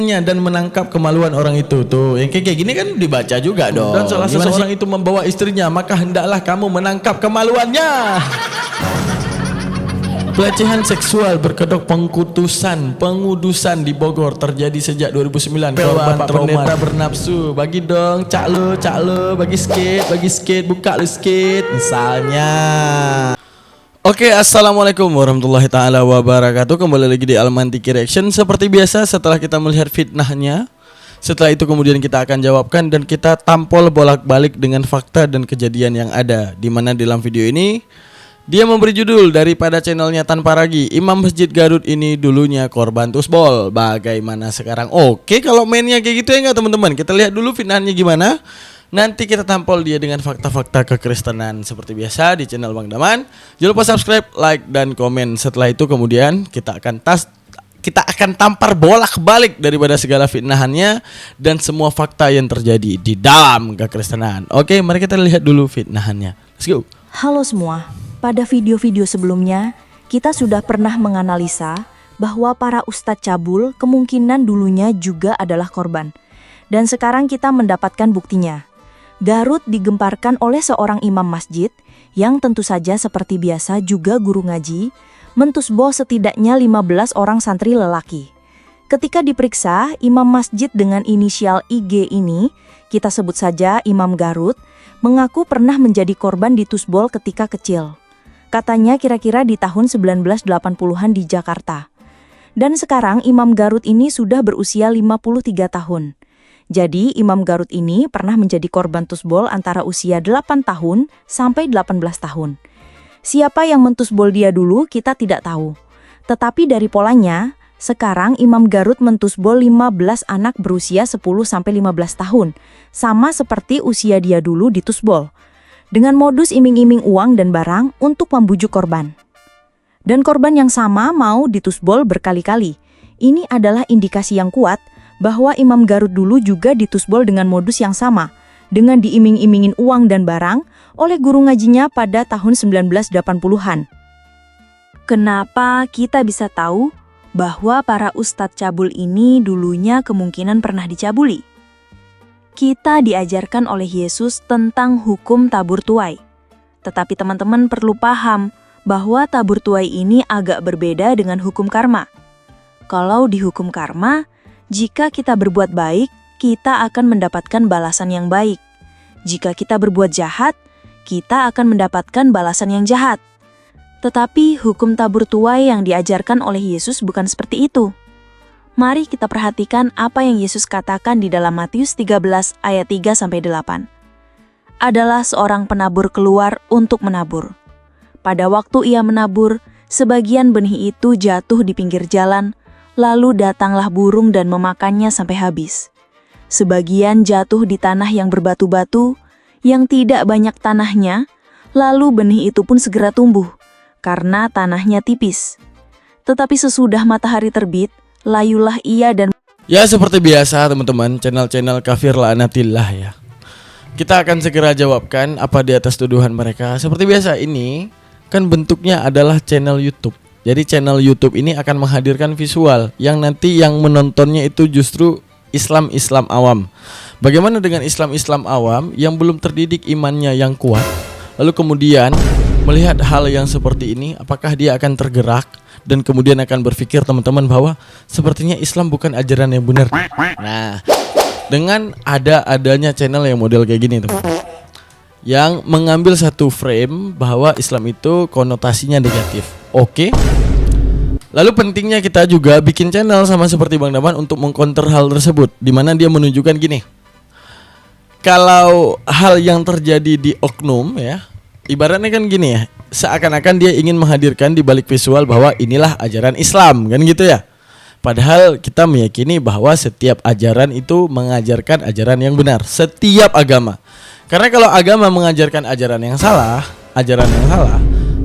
dan menangkap kemaluan orang itu. Tuh yang kayak gini kan dibaca juga dong. Dan salah seseorang itu membawa istrinya, maka hendaklah kamu menangkap kemaluannya. Pelecehan seksual berkedok pengudusan di Bogor terjadi sejak 2009. Korban pendeta bernafsu. Bagi dong, cak lo, bagi skate, buka lu skate misalnya. Oke, assalamualaikum warahmatullahi taala wabarakatuh. Kembali lagi di Almantiki Reaction. Seperti biasa, setelah kita melihat fitnahnya, setelah itu kemudian kita akan jawabkan dan kita tampol bolak-balik dengan fakta dan kejadian yang ada. Dimana dalam video ini dia memberi judul daripada channelnya Tanpa Ragi, Imam Masjid Garut ini dulunya korban tusbol. Bagaimana sekarang? Oke, kalau mainnya kayak gitu ya enggak teman-teman? Kita lihat dulu fitnahnya gimana. Nanti kita tampol dia dengan fakta-fakta kekristenan seperti biasa di channel Bang Daman. Jangan lupa subscribe, like, dan komen. Setelah itu kemudian kita akan tampar bolak-balik daripada segala fitnahannya dan semua fakta yang terjadi di dalam kekristenan. Oke, mari kita lihat dulu fitnahannya. Let's go. Halo semua. Pada video-video sebelumnya, kita sudah pernah menganalisa bahwa para ustadz cabul kemungkinan dulunya juga adalah korban. Dan sekarang kita mendapatkan buktinya. Garut digemparkan oleh seorang imam masjid yang tentu saja seperti biasa juga guru ngaji, mentusbol setidaknya 15 orang santri lelaki. Ketika diperiksa, imam masjid dengan inisial IG ini, kita sebut saja Imam Garut, mengaku pernah menjadi korban ditusbol ketika kecil. Katanya kira-kira di tahun 1980-an di Jakarta. Dan sekarang Imam Garut ini sudah berusia 53 tahun. Jadi Imam Garut ini pernah menjadi korban tusbol antara usia 8 tahun sampai 18 tahun. Siapa yang mentusbol dia dulu kita tidak tahu. Tetapi dari polanya, sekarang Imam Garut mentusbol 15 anak berusia 10 sampai 15 tahun. Sama seperti usia dia dulu ditusbol. Dengan modus iming-iming uang dan barang untuk membujuk korban. Dan korban yang sama mau ditusbol berkali-kali. Ini adalah indikasi yang kuat bahwa Imam Garut dulu juga ditusbol dengan modus yang sama, dengan diiming-imingin uang dan barang oleh guru ngajinya pada tahun 1980-an. Kenapa kita bisa tahu bahwa para ustadz cabul ini dulunya kemungkinan pernah dicabuli? Kita diajarkan oleh Yesus tentang hukum tabur tuai. Tetapi teman-teman perlu paham bahwa tabur tuai ini agak berbeda dengan hukum karma. Kalau di hukum karma, jika kita berbuat baik, kita akan mendapatkan balasan yang baik. Jika kita berbuat jahat, kita akan mendapatkan balasan yang jahat. Tetapi hukum tabur tuai yang diajarkan oleh Yesus bukan seperti itu. Mari kita perhatikan apa yang Yesus katakan di dalam Matius 13 ayat 3-8. Adalah seorang penabur keluar untuk menabur. Pada waktu ia menabur, sebagian benih itu jatuh di pinggir jalan, lalu datanglah burung dan memakannya sampai habis. Sebagian jatuh di tanah yang berbatu-batu, yang tidak banyak tanahnya, lalu benih itu pun segera tumbuh, karena tanahnya tipis. Tetapi sesudah matahari terbit, layulah ia dan... Ya seperti biasa teman-teman, channel-channel kafir la'anatillah ya. Kita akan segera jawabkan apa di atas tuduhan mereka. Seperti biasa ini kan bentuknya adalah channel YouTube. Jadi channel YouTube ini akan menghadirkan visual yang nanti yang menontonnya itu justru Islam-Islam awam. Bagaimana dengan Islam-Islam awam yang belum terdidik imannya yang kuat, lalu kemudian melihat hal yang seperti ini, apakah dia akan tergerak dan kemudian akan berpikir teman-teman bahwa sepertinya Islam bukan ajaran yang benar. Nah, dengan adanya channel yang model kayak gini teman-teman, yang mengambil satu frame bahwa Islam itu konotasinya negatif. Oke. Lalu pentingnya kita juga bikin channel sama seperti Bang Daman untuk mengcounter hal tersebut, di mana dia menunjukkan gini. Kalau hal yang terjadi di oknum ya, ibaratnya kan gini ya, seakan-akan dia ingin menghadirkan di balik visual bahwa inilah ajaran Islam, kan gitu ya. Padahal kita meyakini bahwa setiap ajaran itu mengajarkan ajaran yang benar, setiap agama. Karena kalau agama mengajarkan ajaran yang salah,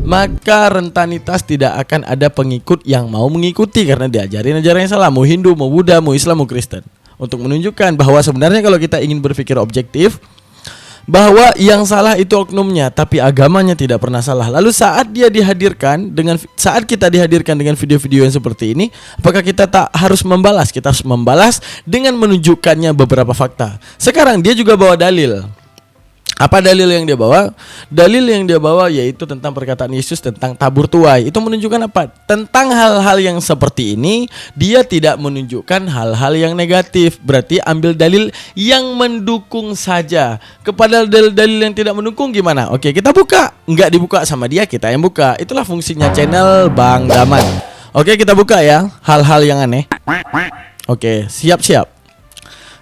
maka rentanitas tidak akan ada pengikut yang mau mengikuti karena diajarin ajaran yang salah. Mau Hindu, mau Buddha, mau Islam, mau Kristen. Untuk menunjukkan bahwa sebenarnya kalau kita ingin berpikir objektif, bahwa yang salah itu oknumnya, tapi agamanya tidak pernah salah. Lalu saat kita dihadirkan dengan video-video yang seperti ini, apakah kita tak harus membalas? Kita harus membalas dengan menunjukkannya beberapa fakta. Sekarang dia juga bawa dalil. Apa dalil yang dia bawa? Dalil yang dia bawa yaitu tentang perkataan Yesus tentang tabur tuai. Itu menunjukkan apa? Tentang hal-hal yang seperti ini, dia tidak menunjukkan hal-hal yang negatif. Berarti ambil dalil yang mendukung saja. Kepada dalil-dalil yang tidak mendukung gimana? Oke, kita buka. Enggak dibuka sama dia, kita yang buka. Itulah fungsinya channel Bang Daman. Oke, kita buka ya hal-hal yang aneh. Oke, siap-siap.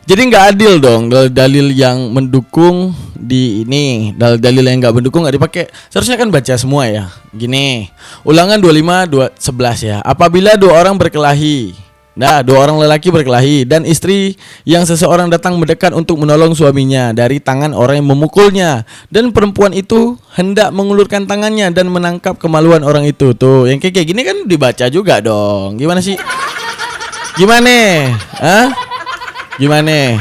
Jadi nggak adil dong dalil yang mendukung di ini, dalil yang nggak mendukung nggak dipakai. Seharusnya kan baca semua ya. Gini, Ulangan 25:11 ya. Apabila dua orang berkelahi, dua orang lelaki berkelahi dan istri yang seseorang datang mendekat untuk menolong suaminya dari tangan orang yang memukulnya, dan perempuan itu hendak mengulurkan tangannya dan menangkap kemaluan orang itu. Tuh, yang kayak gini kan dibaca juga dong. Gimana sih? Gimana? Hah? Gimana?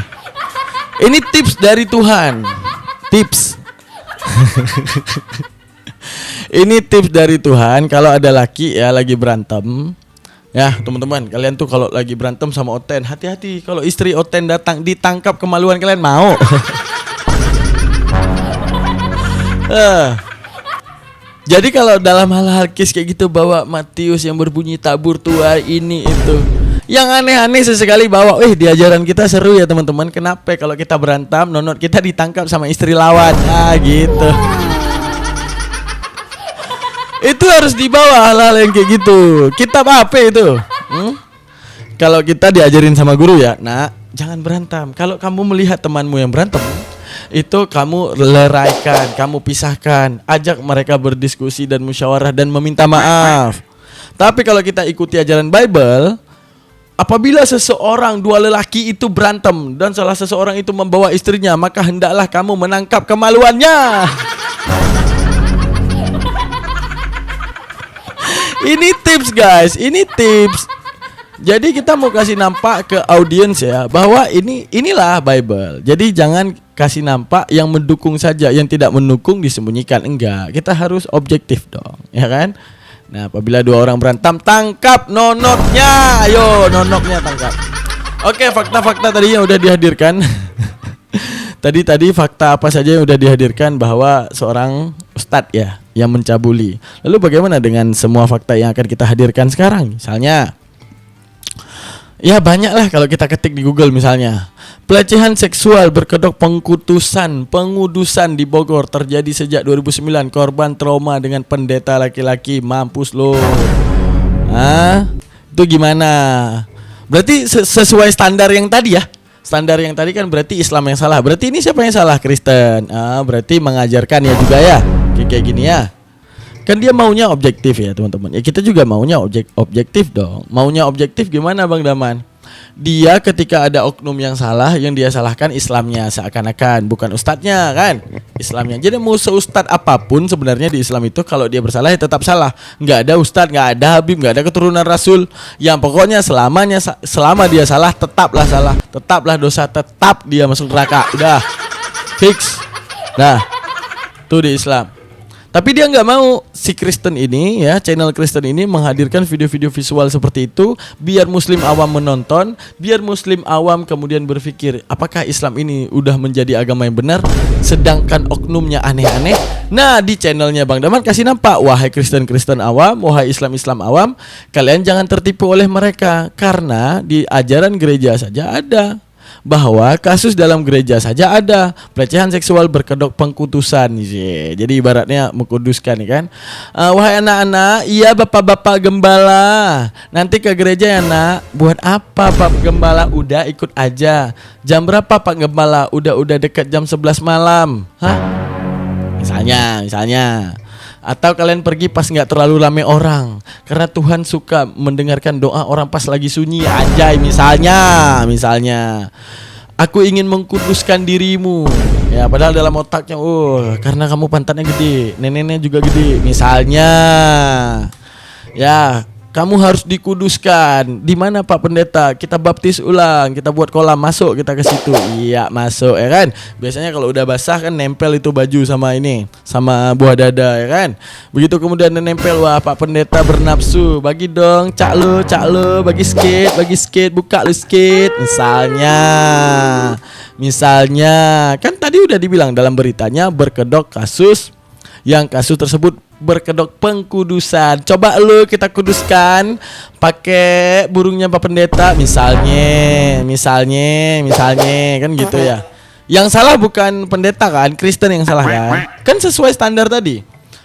Ini tips dari Tuhan. Tips. Ini tips dari Tuhan. Kalau ada laki ya lagi berantem, ya teman-teman, kalian tuh kalau lagi berantem sama Oten, hati-hati. Kalau istri Oten datang ditangkap kemaluan, kalian mau? Jadi kalau dalam hal-hal kis kayak gitu, bawa Matius yang berbunyi tabur tuai ini itu. Yang aneh-aneh sesekali bawa, di ajaran kita seru ya teman-teman. Kenapa kalau kita berantem, nonot kita ditangkap sama istri lawan? Gitu. Itu harus dibawa hal-hal yang kayak gitu. Kitab apa itu? Kalau kita diajarin sama guru ya, jangan berantem. Kalau kamu melihat temanmu yang berantem, itu kamu leraikan, kamu pisahkan, ajak mereka berdiskusi dan musyawarah dan meminta maaf. Tapi kalau kita ikuti ajaran Bible, apabila dua lelaki itu berantem dan salah seseorang itu membawa istrinya, maka hendaklah kamu menangkap kemaluannya. Ini tips guys, ini tips. Jadi kita mau kasih nampak ke audiens ya, bahwa inilah Bible. Jadi jangan kasih nampak yang mendukung saja, yang tidak mendukung disembunyikan. Enggak, kita harus objektif dong, ya kan? Nah, apabila dua orang berantem, tangkap nonotnya. Ayo, nonoknya tangkap. Oke, fakta-fakta tadinya udah dihadirkan. Tadi fakta apa saja yang udah dihadirkan, bahwa seorang ustadz ya yang mencabuli. Lalu bagaimana dengan semua fakta yang akan kita hadirkan sekarang? Misalnya, ya banyak lah kalau kita ketik di Google misalnya. Pelecehan seksual berkedok pengudusan di Bogor terjadi sejak 2009. Korban trauma dengan pendeta laki-laki. Mampus lo. Itu gimana? Berarti sesuai standar yang tadi ya. Standar yang tadi kan berarti Islam yang salah. Berarti ini siapa yang salah? Kristen. Berarti mengajarkan ya juga ya. Kayak gini ya. Kan dia maunya objektif ya teman-teman. Ya kita juga maunya objektif dong. Maunya objektif gimana Bang Daman? Dia ketika ada oknum yang salah, yang dia salahkan Islamnya seakan-akan, bukan ustadznya kan, Islamnya. Jadi mau seustad apapun sebenarnya di Islam itu, kalau dia bersalah ya tetap salah. Nggak ada ustadz, nggak ada habib, nggak ada keturunan rasul. Yang pokoknya selama dia salah, tetaplah dosa, tetap dia masuk neraka. Udah fix. Nah, tuh di Islam. Tapi dia nggak mau si Kristen ini ya, channel Kristen ini menghadirkan video-video visual seperti itu, biar Muslim awam menonton, biar Muslim awam kemudian berpikir apakah Islam ini udah menjadi agama yang benar, sedangkan oknumnya aneh-aneh. Nah di channelnya Bang Daman kasih nampak, wahai Kristen-Kristen awam, wahai Islam-Islam awam, kalian jangan tertipu oleh mereka, karena di ajaran gereja saja ada bahwa kasus dalam gereja saja ada pelecehan seksual berkedok pengkudusan. Jadi ibaratnya mengkuduskan kan. Wahai anak-anak, iya bapak-bapak gembala, nanti ke gereja ya nak. Buat apa Pak Gembala? Udah ikut aja. Jam berapa Pak Gembala? Udah dekat jam 11 malam. Misalnya. Atau kalian pergi pas nggak terlalu ramai orang, karena Tuhan suka mendengarkan doa orang pas lagi sunyi. Anjay, misalnya aku ingin mengkuduskan dirimu ya, padahal dalam otaknya karena kamu pantatnya gede, neneknya juga gede misalnya. Ya kamu harus dikuduskan. Di mana Pak Pendeta? Kita baptis ulang, kita buat kolam, masuk kita ke situ. Iya, masuk ya kan. Biasanya kalau udah basah kan nempel itu baju sama ini, sama buah dada ya kan. Begitu kemudian nempel, wah Pak Pendeta bernafsu, bagi dong cak lo, bagi skate, buka lu skate. Misalnya kan tadi udah dibilang dalam beritanya berkedok kasus tersebut berkedok pengkudusan. Coba lu kita kuduskan pakai burungnya Pak Pendeta misalnya kan gitu ya. Yang salah bukan pendeta kan, Kristen yang salah kan? Kan sesuai standar tadi.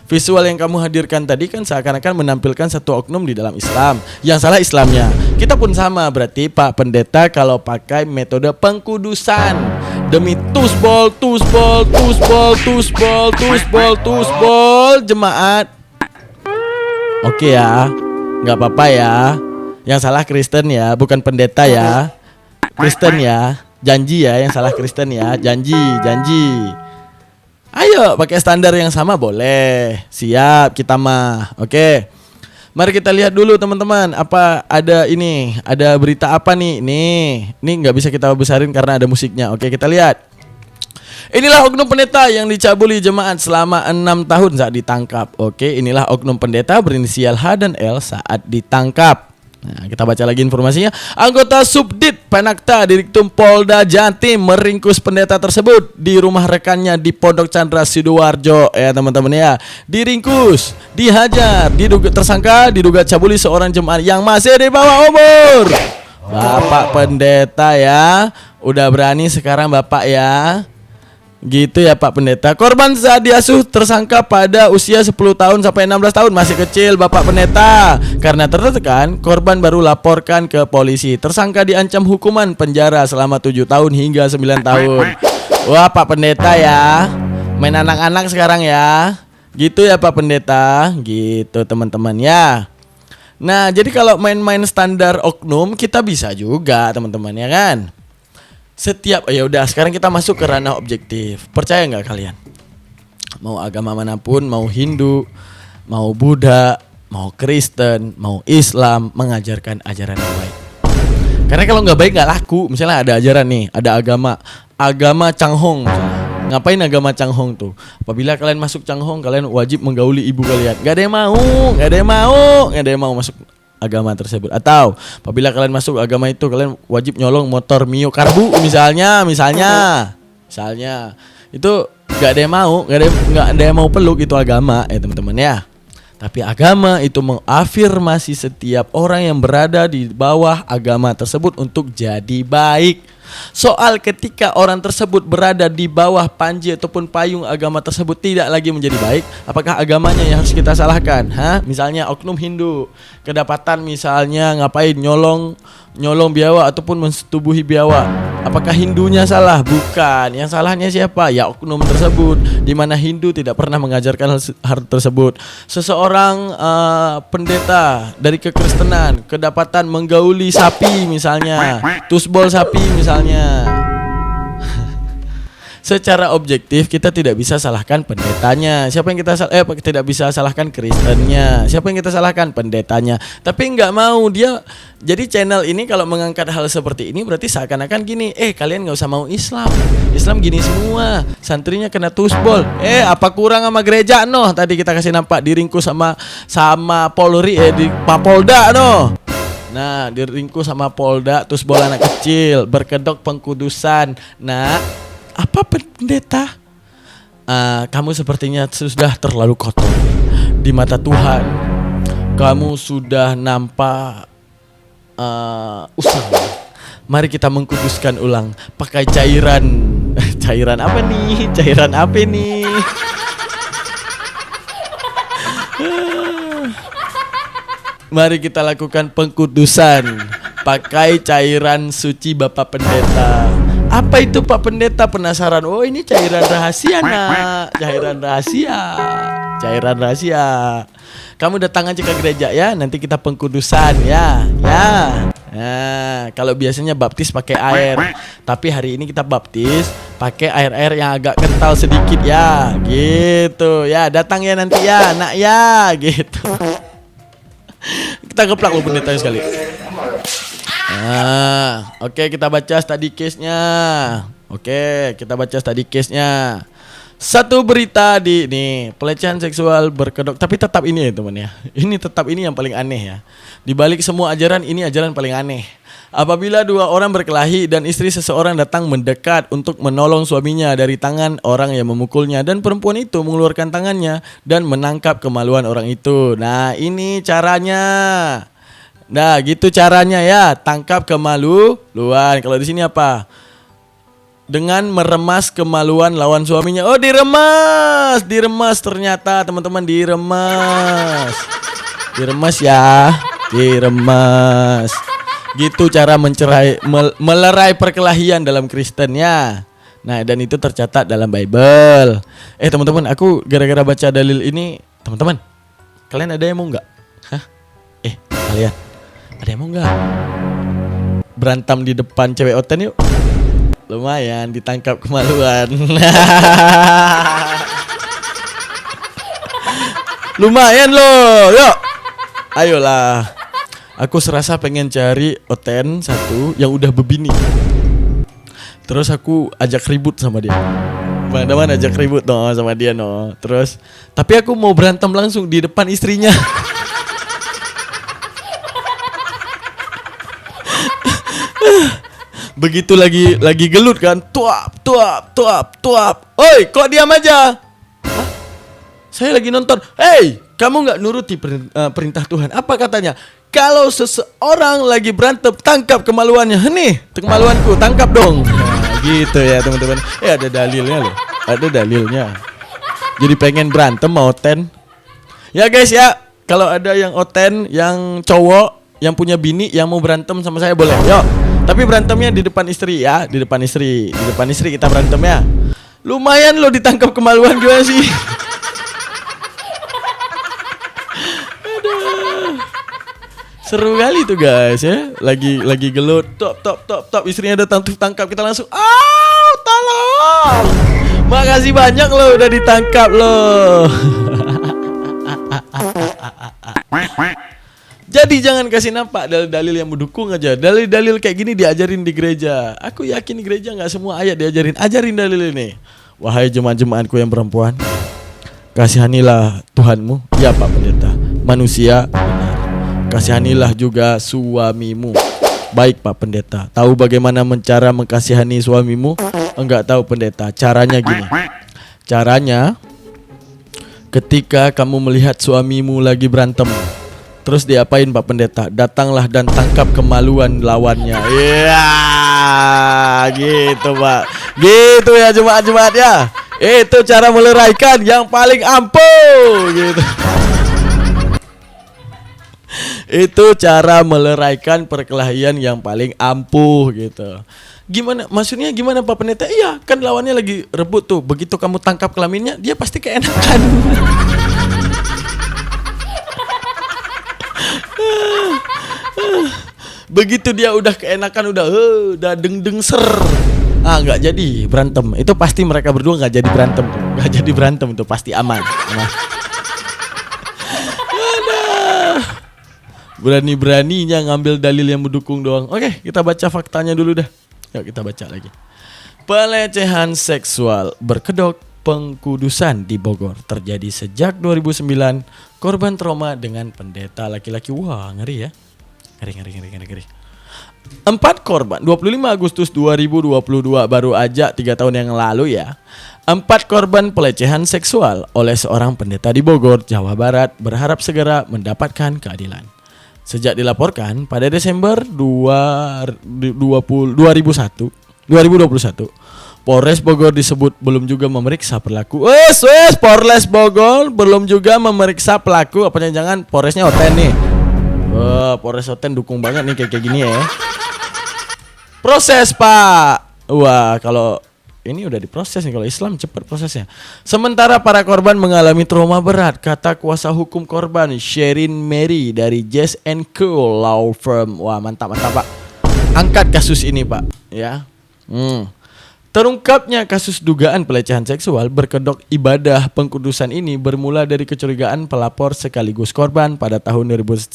Visual yang kamu hadirkan tadi kan seakan-akan menampilkan satu oknum di dalam Islam. Yang salah Islamnya. Kita pun sama berarti Pak Pendeta kalau pakai metode pengkudusan demi tusbol jemaat. Oke ya, nggak apa-apa ya. Yang salah Kristen ya, bukan pendeta ya. Kristen ya, janji ya. Yang salah Kristen ya, janji. Ayo pakai standar yang sama boleh. Siap kita mah. Oke. Mari kita lihat dulu teman-teman. Apa ada ini? Ada berita apa nih? Nih nggak bisa kita besarin karena ada musiknya. Oke, kita lihat. Inilah oknum pendeta yang dicabuli jemaat selama 6 tahun saat ditangkap. Oke, inilah oknum pendeta berinisial H dan L saat ditangkap. Nah, kita baca lagi informasinya. Anggota Subdit Penakta Direktum Polda Jatim meringkus pendeta tersebut di rumah rekannya di Pondok Chandra Sidoarjo. Ya teman-teman ya, diringkus, dihajar, tersangka diduga cabuli seorang jemaat yang masih di bawah umur. Bapak pendeta ya, udah berani sekarang Bapak ya. Gitu ya Pak Pendeta. Korban saat diasuh tersangka pada usia 10 tahun sampai 16 tahun, masih kecil Bapak Pendeta. Karena tertekan, korban baru laporkan ke polisi. Tersangka diancam hukuman penjara selama 7 tahun hingga 9 tahun. Wah Pak Pendeta ya, main anak-anak sekarang ya. Gitu ya Pak Pendeta. Gitu teman-teman ya. Nah jadi kalau main-main standar oknum kita bisa juga teman-teman ya kan. Ya udah sekarang kita masuk ke ranah objektif. Percaya nggak kalian? Mau agama manapun, mau Hindu, mau Buddha, mau Kristen, mau Islam mengajarkan ajaran yang baik. Karena kalau nggak baik nggak laku. Misalnya ada ajaran nih, ada agama Changhong. Ngapain agama Changhong tuh? Apabila kalian masuk Changhong, kalian wajib menggauli ibu kalian. Gak ada yang mau masuk agama tersebut. Atau apabila kalian masuk agama itu, kalian wajib nyolong motor Mio Karbu misalnya itu gak ada yang mau peluk itu agama ya teman-teman ya. Tapi agama itu mengafirmasi setiap orang yang berada di bawah agama tersebut untuk jadi baik. Soal ketika orang tersebut berada di bawah panji ataupun payung agama tersebut tidak lagi menjadi baik, apakah agamanya yang harus kita salahkan? Misalnya oknum Hindu kedapatan misalnya ngapain nyolong biawa ataupun mensetubuhi biawa. Apakah Hindunya salah? Bukan. Yang salahnya siapa? Ya oknum tersebut. Di mana Hindu tidak pernah mengajarkan hal tersebut. Seseorang pendeta dari kekristenan kedapatan menggauli sapi misalnya, tusbol sapi misalnya. Secara objektif kita tidak bisa salahkan pendetanya. Siapa yang kita tidak bisa salahkan Kristennya. Siapa yang kita salahkan? Pendetanya. Tapi nggak mau dia. Jadi channel ini kalau mengangkat hal seperti ini berarti seakan-akan gini. Kalian nggak usah mau Islam. Islam gini semua. Santrinya kena tusbol. Apa kurang sama gereja noh? Tadi kita kasih nampak diringkus sama Polri di Polda noh. Nah, diringkus sama Polda, tusbol anak kecil, berkedok pengkudusan. Nah, apa pendeta? Kamu sepertinya sudah terlalu kotor di mata Tuhan. Kamu sudah nampak usang. Mari kita mengkuduskan ulang pakai cairan apa nih? Cairan apa nih? Mari kita lakukan pengkudusan pakai cairan suci Bapak Pendeta. Apa itu Pak Pendeta? Penasaran? Oh ini cairan rahasia nak. Cairan rahasia. Kamu datang aja ke gereja ya. Nanti kita pengkudusan ya. Nah, kalau biasanya baptis pakai air, tapi hari ini kita baptis pakai air yang agak kental sedikit ya. Gitu ya. Datang ya nanti ya nak ya. Gitu. kita geplak lo pendetanya sekali. Oke, kita baca study case-nya. Satu berita di nih, pelecehan seksual berkedok. Tapi tetap ini ya teman ya. Ini tetap ini yang paling aneh ya. Di balik semua ajaran, ini ajaran paling aneh. Apabila dua orang berkelahi dan istri seseorang datang mendekat untuk menolong suaminya dari tangan orang yang memukulnya, dan perempuan itu mengeluarkan tangannya dan menangkap kemaluan orang itu. Nah, ini caranya. Nah, gitu caranya ya, tangkap kemaluan. Kalau di sini apa? Dengan meremas kemaluan lawan suaminya. Oh, diremas ternyata teman-teman, diremas ya, diremas. Gitu cara melerai perkelahian dalam Kristen ya. Nah, dan itu tercatat dalam Bible. Teman-teman, aku gara-gara baca dalil ini, teman-teman, kalian ada yang mau nggak? Hah? Kalian ada yang mau nggak berantem di depan cewek oten yuk? Lumayan ditangkap kemaluan. Lumayan loh, yuk. Ayolah. Aku serasa pengen cari oten satu yang udah bebini. Terus aku ajak ribut sama dia. Mana-mana ajak ribut no sama dia no. Terus, tapi aku mau berantem langsung di depan istrinya. Begitu lagi gelut kan, tuap. Oi, kok diam aja? Hah? Saya lagi nonton. Hey, kamu nggak nuruti perintah Tuhan? Apa katanya? Kalau seseorang lagi berantem, tangkap kemaluannya. Nih, kemaluanku, tangkap dong. Nah, gitu ya teman-teman. Ada dalilnya loh. Ada dalilnya. Jadi pengen berantem mau oten. Ya guys ya, kalau ada yang oten, yang cowok, yang punya bini, yang mau berantem sama saya boleh. Yuk. Tapi berantemnya di depan istri ya, di depan istri kita berantem ya. Lumayan loh ditangkap kemaluan gimana sih? Seru kali tuh guys ya. Lagi gelut, top, istrinya datang tuh tangkap, kita langsung, tolong. Makasih banyak loh udah ditangkap loh. Jadi jangan kasih nampak dalil-dalil yang mendukung aja. Dalil-dalil kayak gini diajarin di gereja. Aku yakin di gereja gak semua ayat diajarin. Ajarin dalil ini. Wahai jemaat-jemaatku yang perempuan, kasihanilah Tuhanmu. Ya Pak Pendeta. Manusia, benar. Kasihanilah juga suamimu. Baik Pak Pendeta. Tahu bagaimana cara mengkasihani suamimu? Enggak tahu Pendeta. Caranya gini. Caranya, ketika kamu melihat suamimu lagi berantem, terus diapain Pak Pendeta? Datanglah dan tangkap kemaluan lawannya. Iya, gitu Pak. Gitu ya jemaat-jemaat ya. Itu cara meleraikan yang paling ampuh gitu. Itu cara meleraikan perkelahian yang paling ampuh gitu. Gimana? Maksudnya gimana Pak Pendeta? Iya, kan lawannya lagi rebut tuh. Begitu kamu tangkap kelaminnya, dia pasti keenakan. Begitu dia udah keenakan, udah deng ser. Nggak jadi berantem. Itu pasti mereka berdua nggak jadi berantem tuh. Nggak jadi berantem tuh, pasti aman. Berani-beraninya ngambil dalil yang mendukung doang. Oke, kita baca faktanya dulu dah. Yuk kita baca lagi. Pelecehan seksual berkedok pengkudusan di Bogor terjadi sejak 2009. Korban trauma dengan pendeta laki-laki. Wah, ngeri ya. Ngeri. 4 korban 25 Agustus 2022, baru aja 3 tahun yang lalu ya. 4 korban pelecehan seksual oleh seorang pendeta di Bogor, Jawa Barat berharap segera mendapatkan keadilan. Sejak dilaporkan pada Desember 2021, Polres Bogor disebut belum juga memeriksa pelaku. Polres Bogor belum juga memeriksa pelaku. Apa jangan Polresnya Oten nih? Polres Oten dukung banget nih kayak gini ya. Proses Pak. Wah, kalau ini udah diproses nih, kalau Islam cepat prosesnya. Sementara para korban mengalami trauma berat, kata kuasa hukum korban Sherin Mary dari Jess & Co Law Firm. Wah, mantap Pak. Angkat kasus ini Pak, ya. Terungkapnya kasus dugaan pelecehan seksual berkedok ibadah pengkudusan ini bermula dari kecurigaan pelapor sekaligus korban pada tahun 2019.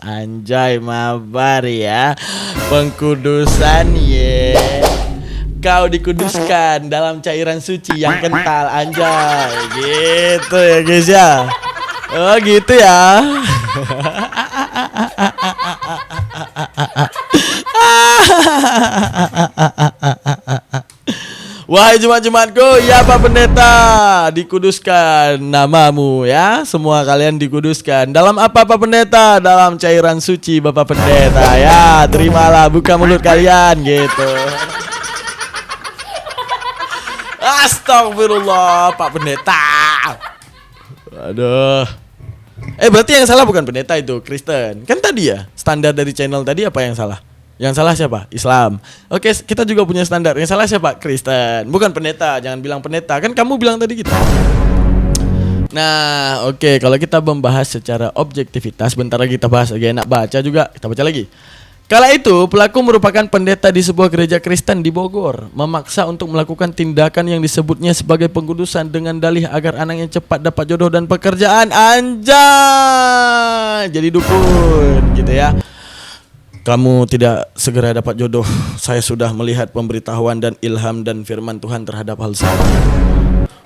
Anjay, mabar ya. Pengkudusan ye. Kau dikuduskan dalam cairan suci yang kental, anjay. Gitu ya guys ya. Oh gitu ya. Wahai jemaat-jemaatku, ya Pak Pendeta, dikuduskan namamu ya. Semua kalian dikuduskan. Dalam apa Pak Pendeta? Dalam cairan suci Bapak Pendeta ya. Terimalah, buka mulut kalian gitu. Astagfirullah Pak Pendeta. Aduh. Berarti yang salah bukan pendeta itu, Kristen. Kan tadi ya, standar dari channel tadi apa yang salah? Yang salah siapa? Islam. Oke, kita juga punya standar. Yang salah siapa? Kristen. Bukan pendeta. Jangan bilang pendeta. Kan kamu bilang tadi gitu. Nah, oke. Kalau kita membahas secara objektivitas, bentar lagi kita bahas lagi. Enak baca juga. Kita baca lagi. Kala itu, pelaku merupakan pendeta di sebuah gereja Kristen di Bogor. Memaksa untuk melakukan tindakan yang disebutnya sebagai pengkudusan dengan dalih agar anaknya cepat dapat jodoh dan pekerjaan. Anjay! Jadi dukun gitu ya. Kamu tidak segera dapat jodoh. Saya sudah melihat pemberitahuan dan ilham dan firman Tuhan terhadap hal tersebut.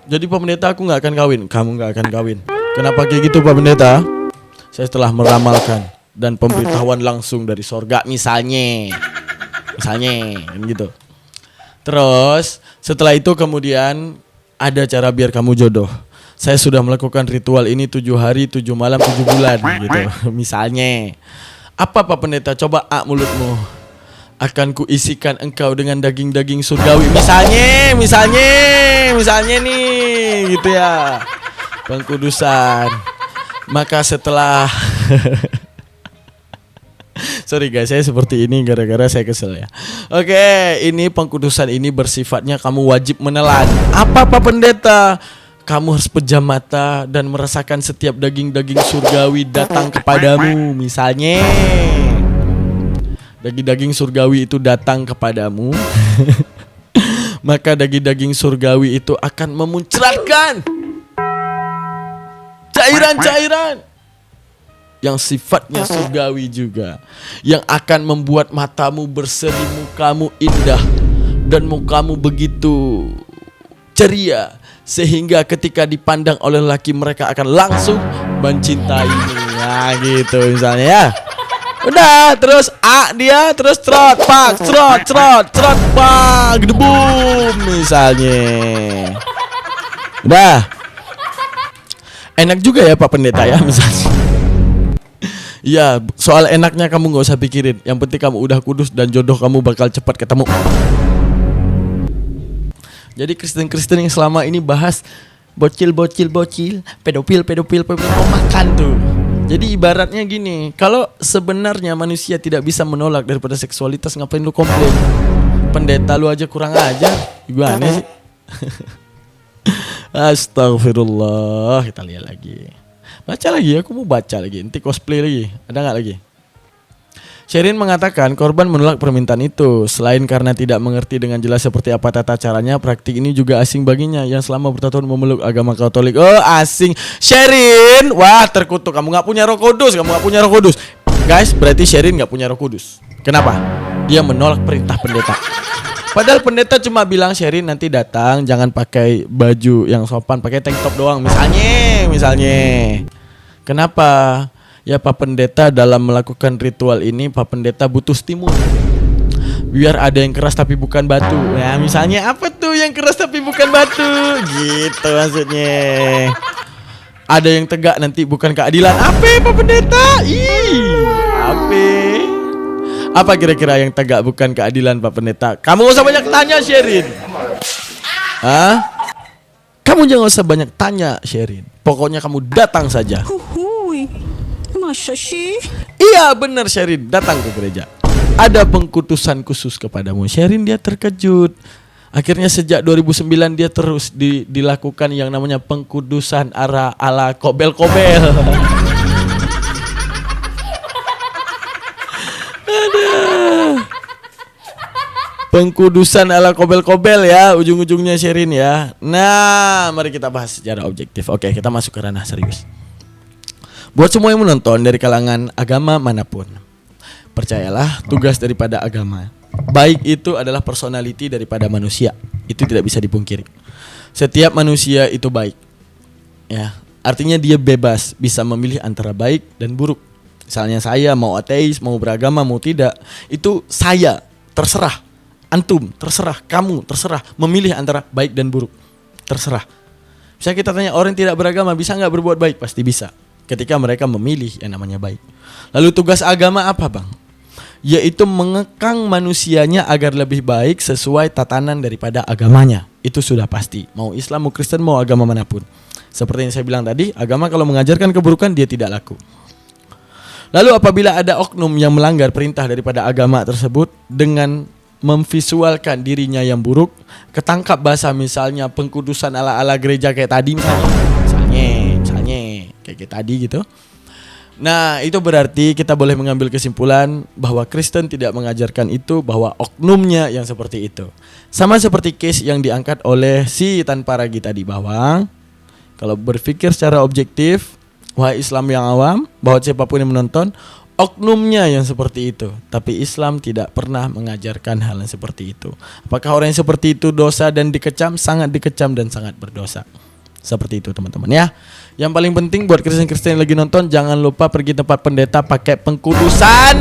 Jadi Pak Pendeta, aku gak akan kawin. Kamu gak akan kawin. Kenapa kayak gitu Pak Pendeta? Saya telah meramalkan dan pemberitahuan langsung dari sorga misalnya kan gitu. Terus setelah itu kemudian ada cara biar kamu jodoh. Saya sudah melakukan ritual ini 7 hari 7 malam 7 bulan gitu. Misalnya apa Pak Pendeta? Coba mulutmu. Akan kuisikan engkau dengan daging-daging surgawi. Misalnya nih gitu ya. Pengkudusan. Maka setelah sorry guys, saya seperti ini gara-gara saya kesel ya. Oke, ini pengkudusan ini bersifatnya kamu wajib menelan. Apa Pak Pendeta? Kamu harus pejam mata dan merasakan setiap daging-daging surgawi datang kepadamu. Misalnya daging-daging surgawi itu datang kepadamu. Maka daging-daging surgawi itu akan memuncratkan cairan-cairan yang sifatnya surgawi juga, yang akan membuat matamu berseri, mukamu indah dan mukamu begitu ceria, sehingga ketika dipandang oleh laki mereka akan langsung mencintaimu. Nah gitu misalnya ya. Udah, terus dia terus trot pak gedebum misalnya. Udah. Enak juga ya Pak Pendeta ya misalnya. Iya, soal enaknya kamu gak usah pikirin. Yang penting kamu udah kudus dan jodoh kamu bakal cepat ketemu. Jadi Kristen-Kristen yang selama ini bahas bocil, pedofil mau makan tuh. Jadi ibaratnya gini, kalau sebenarnya manusia tidak bisa menolak daripada seksualitas, ngapain lu komplain? Pendeta lu aja kurang ajar. Gimana sih? Astagfirullah. Kita lihat lagi. Baca lagi, aku mau baca lagi. Nanti cosplay lagi. Ada gak lagi? Sherin mengatakan korban menolak permintaan itu. Selain karena tidak mengerti dengan jelas seperti apa tata caranya, praktik ini juga asing baginya yang selama bertahun memeluk agama Katolik. Oh asing. Sherin, wah terkutuk. Kamu gak punya Roh Kudus. Guys, berarti Sherin gak punya Roh Kudus. Kenapa? Dia menolak perintah pendeta. Padahal pendeta cuma bilang Sherin nanti datang jangan pakai baju yang sopan, pakai tank top doang misalnya. Kenapa? Ya Pak Pendeta dalam melakukan ritual ini Pak Pendeta butuh stimul. Biar ada yang keras tapi bukan batu. Ya misalnya apa tuh yang keras tapi bukan batu? Gitu maksudnya. Ada yang tegak nanti bukan keadilan. Apa Pak Pendeta? Apa kira-kira yang tegak bukan keadilan Pak Pendeta? Kamu gak usah banyak tanya Sherin. Kamu jangan usah banyak tanya Sherin. Pokoknya kamu datang saja. Masa sih? Iya benar Sherin, datang ke gereja. Ada pengkudusan khusus kepadamu. Sherin dia terkejut. Akhirnya sejak 2009 dia terus dilakukan yang namanya pengkudusan ala kobel-kobel. Pengkudusan ala kobel-kobel ya, ujung-ujungnya Sherin ya. Nah, mari kita bahas secara objektif. Oke, kita masuk ke ranah serius. Buat semua yang menonton dari kalangan agama manapun, percayalah tugas daripada agama, baik itu adalah personality daripada manusia. Itu tidak bisa dipungkiri. Setiap manusia itu baik. Ya, artinya dia bebas bisa memilih antara baik dan buruk. Misalnya saya mau ateis, mau beragama, mau tidak, itu saya terserah. Antum terserah, kamu terserah memilih antara baik dan buruk. Terserah. Misalnya kita tanya orang yang tidak beragama bisa nggak berbuat baik? Pasti bisa. Ketika mereka memilih yang namanya baik. Lalu tugas agama apa, Bang? Yaitu mengekang manusianya agar lebih baik sesuai tatanan daripada agamanya. Itu sudah pasti. Mau Islam, mau Kristen, mau agama manapun. Seperti yang saya bilang tadi, agama kalau mengajarkan keburukan dia tidak laku. Lalu apabila ada oknum yang melanggar perintah daripada agama tersebut dengan memvisualkan dirinya yang buruk, ketangkap bahasa misalnya pengkudusan ala-ala gereja kayak tadi misalnya kayak tadi gitu. Nah, itu berarti kita boleh mengambil kesimpulan bahwa Kristen tidak mengajarkan itu, bahwa oknumnya yang seperti itu. Sama seperti case yang diangkat oleh si tanpa ragi tadi, bahwa kalau berpikir secara objektif, wahai Islam yang awam, bahwa siapapun yang menonton, oknumnya yang seperti itu. Tapi Islam tidak pernah mengajarkan hal yang seperti itu. Apakah orang yang seperti itu dosa dan dikecam? Sangat dikecam dan sangat berdosa. Seperti itu teman-teman ya. Yang paling penting buat Kristen-Kristen yang lagi nonton, jangan lupa pergi tempat pendeta pakai pengkudusan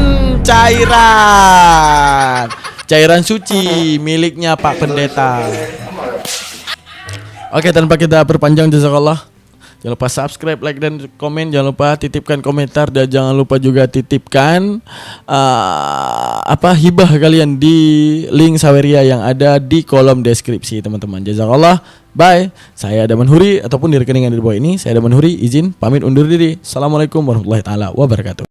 cairan suci miliknya Pak Pendeta. Oke, tanpa kita perpanjang, jazakallah. Jangan lupa subscribe, like, dan komen. Jangan lupa titipkan komentar. Dan jangan lupa juga titipkan hibah kalian di link Saweria yang ada di kolom deskripsi teman-teman. Jazakallah. Bye. Saya Daman Huri, ataupun di rekening yang di bawah ini. Saya Daman Huri, izin pamit undur diri. Assalamualaikum warahmatullahi taala wabarakatuh.